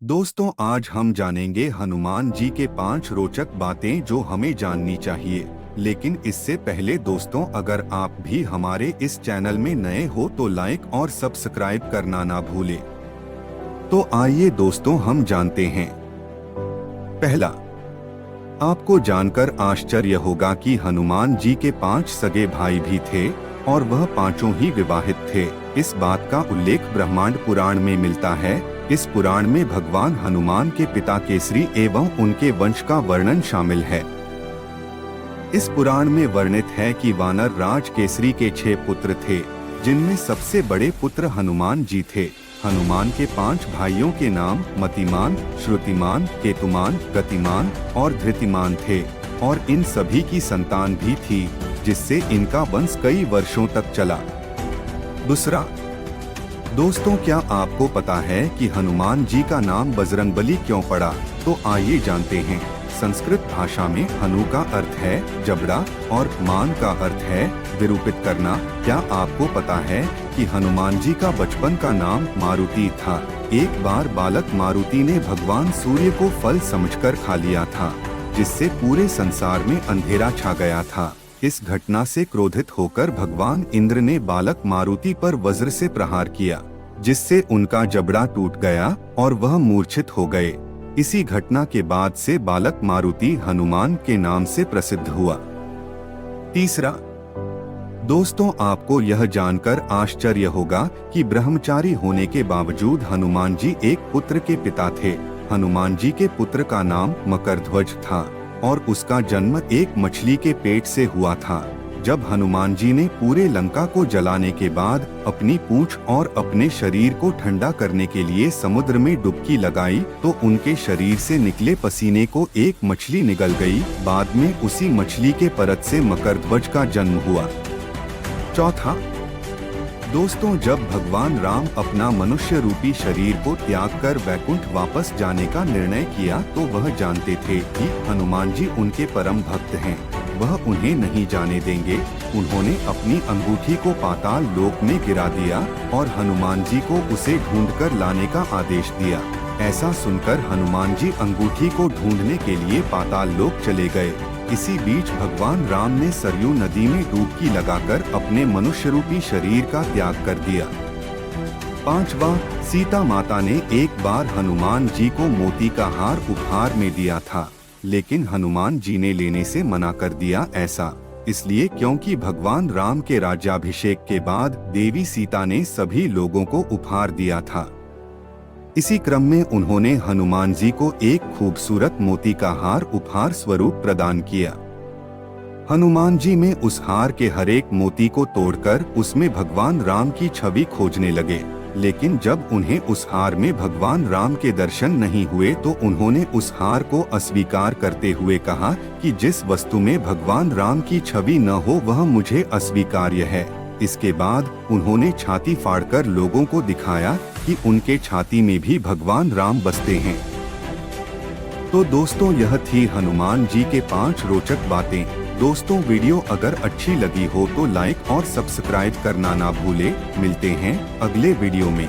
दोस्तों, आज हम जानेंगे हनुमान जी के 5 रोचक बातें जो हमें जाननी चाहिए। लेकिन इससे पहले दोस्तों, अगर आप भी हमारे इस चैनल में नए हो तो लाइक और सब्सक्राइब करना ना भूलें। तो आइए दोस्तों, हम जानते हैं। पहला, आपको जानकर आश्चर्य होगा कि हनुमान जी के 5 सगे भाई भी थे और वह पांचों ही विवाहित थे। इस बात का उल्लेख ब्रह्मांड पुराण में मिलता है। इस पुराण में भगवान हनुमान के पिता केसरी एवं उनके वंश का वर्णन शामिल है। इस पुराण में वर्णित है कि वानर राज केसरी के 6 पुत्र थे, जिनमें सबसे बड़े पुत्र हनुमान जी थे। हनुमान के 5 भाइयों के नाम मतिमान, श्रुतिमान, केतुमान, गतिमान और धृतिमान थे और इन सभी की संतान भी थी, जिससे इनका वंश कई वर्षों तक चला। दूसरा, दोस्तों, क्या आपको पता है कि हनुमान जी का नाम बजरंगबली क्यों पड़ा? तो आइए जानते हैं। संस्कृत भाषा में हनु का अर्थ है जबड़ा और मान का अर्थ है विरूपित करना। क्या आपको पता है कि हनुमान जी का बचपन का नाम मारुति था? एक बार बालक मारुति ने भगवान सूर्य को फल समझकर खा लिया था, जिससे पूरे संसार में अंधेरा छा गया था। इस घटना से क्रोधित होकर भगवान इंद्र ने बालक मारुति पर वज्र से प्रहार किया, जिससे उनका जबड़ा टूट गया और वह मूर्छित हो गए। इसी घटना के बाद से बालक मारुति हनुमान के नाम से प्रसिद्ध हुआ। तीसरा, दोस्तों, आपको यह जानकर आश्चर्य होगा कि ब्रह्मचारी होने के बावजूद हनुमान जी एक पुत्र के पिता थे। हनुमान जी के पुत्र का नाम मकरध्वज था और उसका जन्म एक मछली के पेट से हुआ था। जब हनुमान जी ने पूरे लंका को जलाने के बाद अपनी पूंछ और अपने शरीर को ठंडा करने के लिए समुद्र में डुबकी लगाई, तो उनके शरीर से निकले पसीने को एक मछली निगल गई। बाद में उसी मछली के परत से मकरध्वज का जन्म हुआ। चौथा, दोस्तों, जब भगवान राम अपना मनुष्य रूपी शरीर को त्याग कर वैकुंठ वापस जाने का निर्णय किया, तो वह जानते थे कि हनुमान जी उनके परम भक्त हैं, वह उन्हें नहीं जाने देंगे। उन्होंने अपनी अंगूठी को पाताल लोक में गिरा दिया और हनुमान जी को उसे ढूंढकर लाने का आदेश दिया। ऐसा सुनकर हनुमान जी अंगूठी को ढूंढने के लिए पाताल लोक चले गए। इसी बीच भगवान राम ने सरयू नदी में डुबकी लगाकर अपने मनुष्य रूपी शरीर का त्याग कर दिया। पांचवा, सीता माता ने एक बार हनुमान जी को मोती का हार उपहार में दिया था, लेकिन हनुमान जी ने लेने से मना कर दिया। ऐसा इसलिए क्योंकि भगवान राम के राज्याभिषेक के बाद देवी सीता ने सभी लोगों को उपहार दिया था। इसी क्रम में उन्होंने हनुमान जी को एक खूबसूरत मोती का हार उपहार स्वरूप प्रदान किया। हनुमान जी में उस हार के हर एक मोती को तोड़कर उसमें भगवान राम की छवि खोजने लगे, लेकिन जब उन्हें उस हार में भगवान राम के दर्शन नहीं हुए तो उन्होंने उस हार को अस्वीकार करते हुए कहा कि जिस वस्तु में भगवान राम की छवि न हो वह मुझे अस्वीकार्य है। इसके बाद उन्होंने छाती फाड़कर लोगों को दिखाया कि उनके छाती में भी भगवान राम बसते हैं। तो दोस्तों, यह थी हनुमान जी के 5 रोचक बातें। दोस्तों, वीडियो अगर अच्छी लगी हो तो लाइक और सब्सक्राइब करना ना भूले। मिलते हैं अगले वीडियो में।